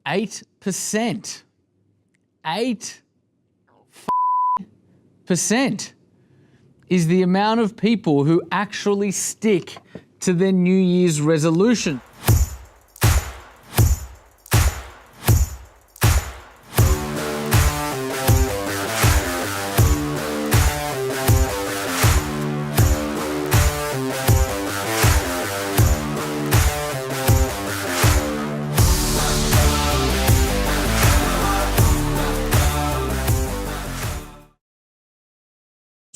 8%. 8% is the amount of people who actually stick to their New Year's resolution.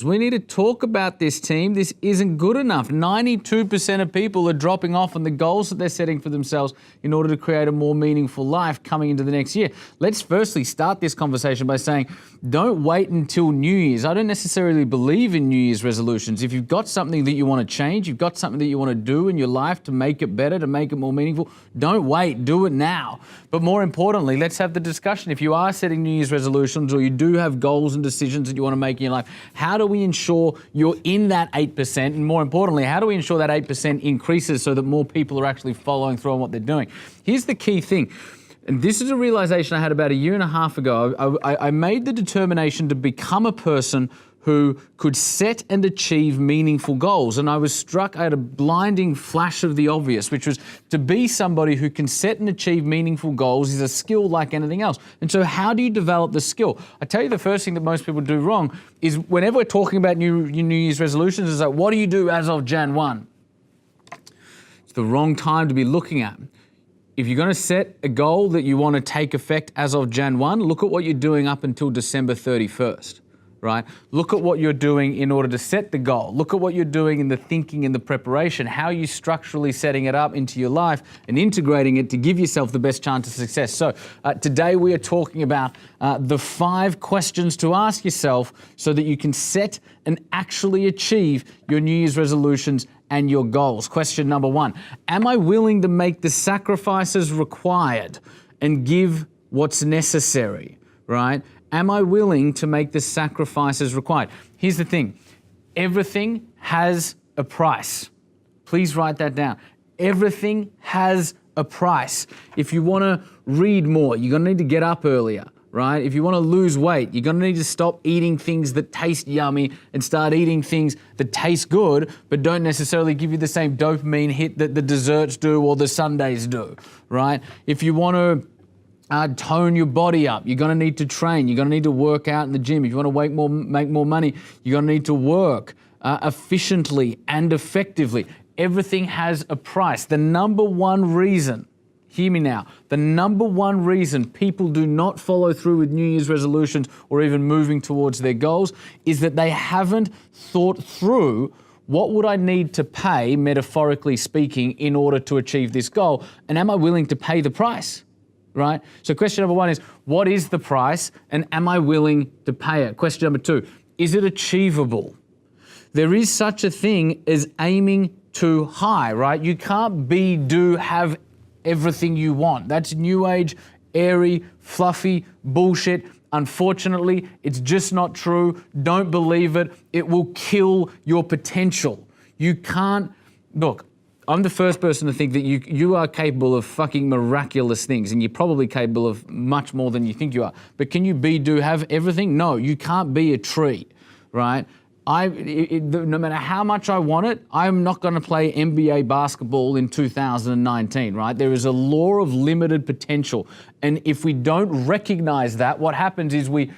We need to talk about this, team. This isn't good enough. 92% of people are dropping off on the goals that they're setting for themselves in order to create a more meaningful life coming into the next year. Let's firstly start this conversation by saying, don't wait until New Year's. I don't necessarily believe in New Year's resolutions. If you've got something that you want to change, you've got something that you want to do in your life to make it better, to make it more meaningful, don't wait, do it now. But more importantly, let's have the discussion. If you are setting New Year's resolutions or you do have goals and decisions that you want to make in your life, how do we ensure you're in that 8%? And more importantly, how do we ensure that 8% increases so that more people are actually following through on what they're doing? Here's the key thing. And this is a realization I had about a year and a half ago. I made the determination to become a person who could set and achieve meaningful goals. And I was struck, I had a blinding flash of the obvious, which was to be somebody who can set and achieve meaningful goals is a skill like anything else. And so how do you develop the skill? I tell you, the first thing that most people do wrong is whenever we're talking about New Year's resolutions, it's like, what do you do as of Jan 1? It's the wrong time to be looking at. If you're going to set a goal that you want to take effect as of Jan 1, look at what you're doing up until December 31st. Right? Look at what you're doing in order to set the goal. Look at what you're doing in the thinking and the preparation. How are you structurally setting it up into your life and integrating it to give yourself the best chance of success? So today we are talking about the 5 questions to ask yourself so that you can set and actually achieve your New Year's resolutions and your goals. Question number 1, am I willing to make the sacrifices required and give what's necessary, right? Am I willing to make the sacrifices required? Here's the thing. Everything has a price. Please write that down. Everything has a price. If you want to read more, you're going to need to get up earlier, right? If you want to lose weight, you're going to need to stop eating things that taste yummy and start eating things that taste good, but don't necessarily give you the same dopamine hit that the desserts do or the sundaes do, right? If you want to tone your body up, you're going to need to train. You're going to need to work out in the gym. If you want to make more money, you're going to need to work efficiently and effectively. Everything has a price. The number one reason, hear me now, the number one reason people do not follow through with New Year's resolutions or even moving towards their goals is that they haven't thought through what would I need to pay, metaphorically speaking, in order to achieve this goal, and am I willing to pay the price? Right? So question number 1 is, what is the price and am I willing to pay it? Question number 2, is it achievable? There is such a thing as aiming too high, right? You can't have everything you want. That's new age, airy, fluffy bullshit. Unfortunately, it's just not true. Don't believe it. It will kill your potential. You can't, look, I'm the first person to think that you are capable of fucking miraculous things, and you're probably capable of much more than you think you are. But can you have everything? No, you can't be a tree, right? No matter how much I want it, I'm not going to play NBA basketball in 2019, right? There is a law of limited potential. And if we don't recognize that, what happens is we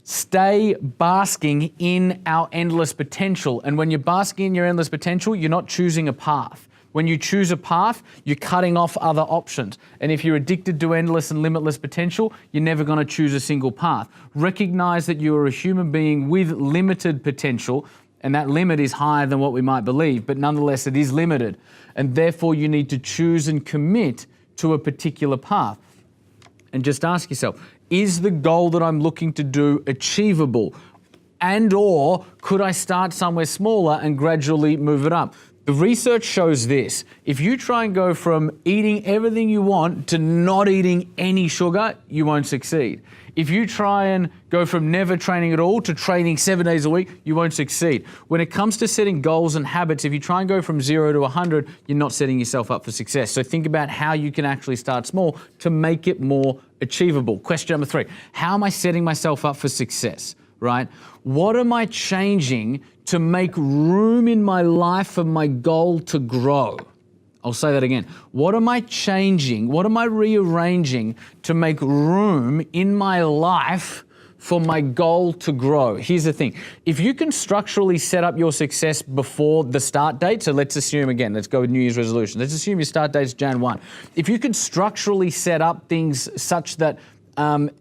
stay basking in our endless potential. And when you're basking in your endless potential, you're not choosing a path. When you choose a path, you're cutting off other options. And if you're addicted to endless and limitless potential, you're never going to choose a single path. Recognize that you are a human being with limited potential, and that limit is higher than what we might believe, but nonetheless it is limited. And therefore you need to choose and commit to a particular path. And just ask yourself, is the goal that I'm looking to do achievable? And or could I start somewhere smaller and gradually move it up? The research shows this. If you try and go from eating everything you want to not eating any sugar, you won't succeed. If you try and go from never training at all to training 7 days a week, you won't succeed. When it comes to setting goals and habits, if you try and go from 0 to 100, you're not setting yourself up for success. So think about how you can actually start small to make it more achievable. Question number 3, how am I setting myself up for success, right? What am I changing to make room in my life for my goal to grow? I'll say that again. What am I changing? What am I rearranging to make room in my life for my goal to grow? Here's the thing. If you can structurally set up your success before the start date, so let's assume again, let's go with New Year's resolution. Let's assume your start date's Jan 1. If you can structurally set up things such that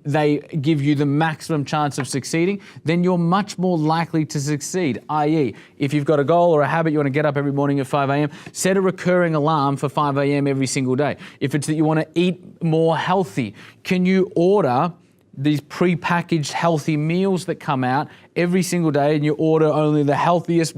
they give you the maximum chance of succeeding, then you're much more likely to succeed. i.e., if you've got a goal or a habit, you want to get up every morning at 5 a.m., set a recurring alarm for 5 a.m. every single day. If it's that you want to eat more healthy, can you order these pre-packaged healthy meals that come out every single day, and you order only the healthiest,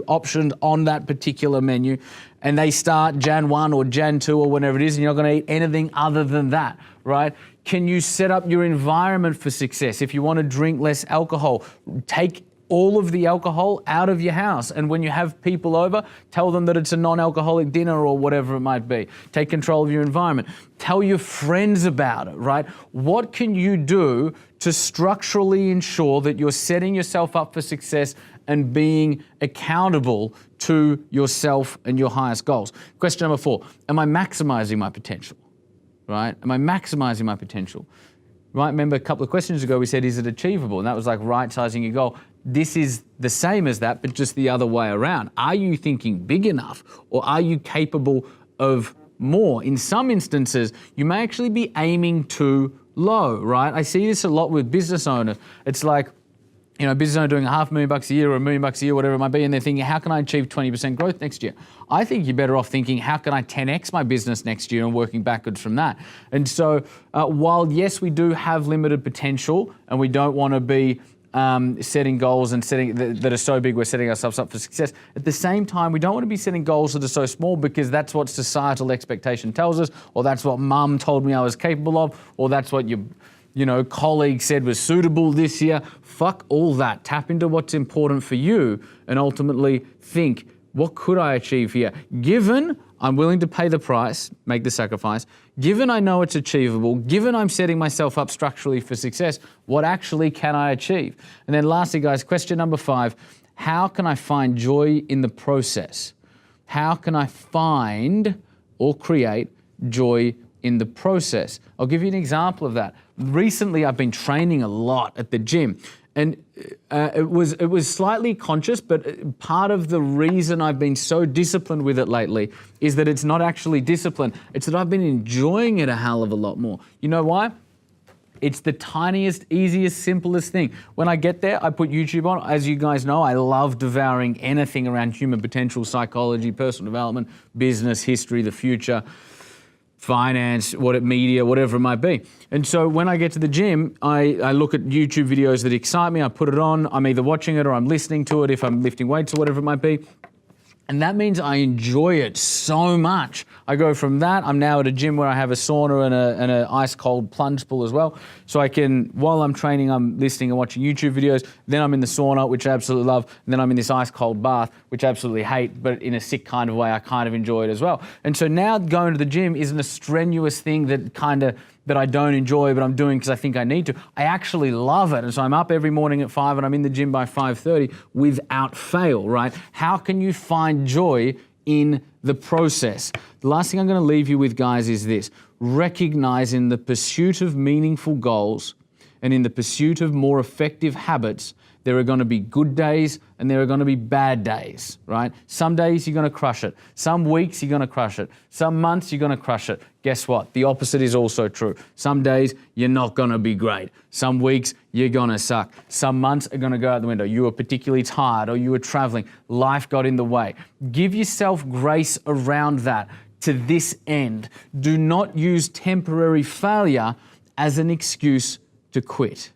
options on that particular menu, and they start Jan 1 or Jan 2 or whenever it is, and you're not going to eat anything other than that, right? Can you set up your environment for success? If you want to drink less alcohol, take all of the alcohol out of your house. And when you have people over, tell them that it's a non-alcoholic dinner or whatever it might be. Take control of your environment. Tell your friends about it, right? What can you do to structurally ensure that you're setting yourself up for success and being accountable to yourself and your highest goals? Question number 4, am I maximizing my potential? Right? Am I maximizing my potential? Right? Remember a couple of questions ago we said, is it achievable? And that was like right-sizing your goal. This is the same as that, but just the other way around. Are you thinking big enough, or are you capable of more? In some instances, you may actually be aiming too low, right? I see this a lot with business owners. It's like, business owner doing $500,000 a year or $1 million a year, whatever it might be, and they're thinking, how can I achieve 20% growth next year? I think you're better off thinking, how can I 10x my business next year, and working backwards from that. And so while yes, we do have limited potential, and we don't want to be setting goals and that are so big we're setting ourselves up for success. At the same time, we don't want to be setting goals that are so small because that's what societal expectation tells us, or that's what mum told me I was capable of, or that's what your colleague said was suitable this year. Fuck all that. Tap into what's important for you and ultimately think, what could I achieve here? Given I'm willing to pay the price, make the sacrifice, given I know it's achievable, given I'm setting myself up structurally for success, what actually can I achieve? And then lastly, guys, question number 5, how can I find joy in the process? How can I find or create joy in the process? I'll give you an example of that. Recently, I've been training a lot at the gym, and it was slightly conscious, but part of the reason I've been so disciplined with it lately is that it's not actually discipline. It's that I've been enjoying it a hell of a lot more. You know why? It's the tiniest, easiest, simplest thing. When I get there, I put YouTube on. As you guys know, I love devouring anything around human potential, psychology, personal development, business, history, the future, finance, media, whatever it might be. And so when I get to the gym, I look at YouTube videos that excite me, I put it on, I'm either watching it or I'm listening to it if I'm lifting weights or whatever it might be. And that means I enjoy it so much. I go from that, I'm now at a gym where I have a sauna and an ice cold plunge pool as well. So I can, while I'm training, I'm listening and watching YouTube videos. Then I'm in the sauna, which I absolutely love. And then I'm in this ice cold bath, which I absolutely hate, but in a sick kind of way, I kind of enjoy it as well. And so now going to the gym isn't a strenuous thing that I don't enjoy, but I'm doing because I think I need to. I actually love it. And so I'm up every morning at 5 and I'm in the gym by 5:30 without fail, right? How can you find joy in the process? The last thing I'm going to leave you with, guys, is this. Recognize in the pursuit of meaningful goals and in the pursuit of more effective habits, there are going to be good days and there are going to be bad days, right? Some days you're going to crush it. Some weeks you're going to crush it. Some months you're going to crush it. Guess what? The opposite is also true. Some days you're not going to be great. Some weeks you're going to suck. Some months are going to go out the window. You were particularly tired or you were traveling. Life got in the way. Give yourself grace around that to this end. Do not use temporary failure as an excuse to quit.